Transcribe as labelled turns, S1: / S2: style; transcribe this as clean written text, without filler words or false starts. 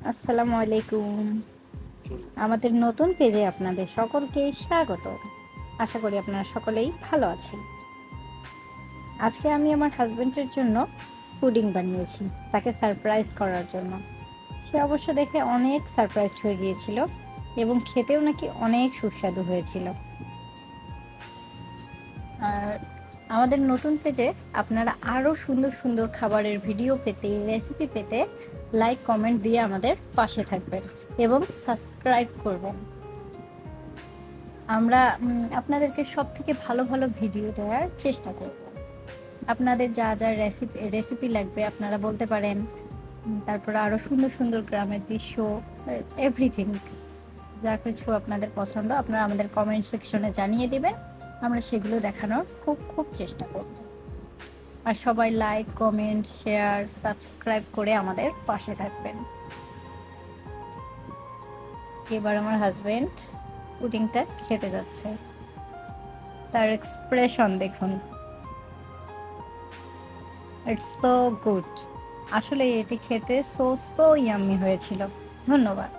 S1: আসসালামু আলাইকুম। আমাদের নতুন পেজে আপনাদের সকলকে স্বাগত। আশা করি আপনারা সকলেই ভালো আছেন। আজকে আমি আমার হাসব্যান্ডের জন্য পুডিং বানিয়েছি, তাকে সারপ্রাইজ করার জন্য। সে অবশ্য দেখে অনেক সারপ্রাইজড হয়ে গিয়েছিল এবং খেতেও নাকি অনেক সুস্বাদু হয়েছিল। আর আমাদের নতুন পেজে আপনারা আরও সুন্দর সুন্দর খাবারের ভিডিও পেতে, রেসিপি পেতে লাইক কমেন্ট দিয়ে আমাদের পাশে থাকবেন এবং সাবস্ক্রাইব করবেন। আমরা আপনাদেরকে সবথেকে ভালো ভালো ভিডিও দেওয়ার চেষ্টা করব। আপনাদের যা যা রেসিপি লাগবে আপনারা বলতে পারেন। তারপরে আরও সুন্দর সুন্দর গ্রামের দৃশ্য, এভরিথিং যা কিছু আপনাদের পছন্দ আপনারা আমাদের কমেন্ট সেকশনে জানিয়ে দেবেন। আমরা সেগুলো দেখানোর খুব খুব চেষ্টা করব। আর সবাই লাইক কমেন্ট শেয়ার সাবস্ক্রাইব করে আমাদের পাশে থাকবেন। এবার আমার হাজবেন্ড পুডিংটা খেতে যাচ্ছে, তার এক্সপ্রেশন দেখুন। It's so good. আসলে এটি খেতে সো ইয়াম্মি হয়েছিল। ধন্যবাদ।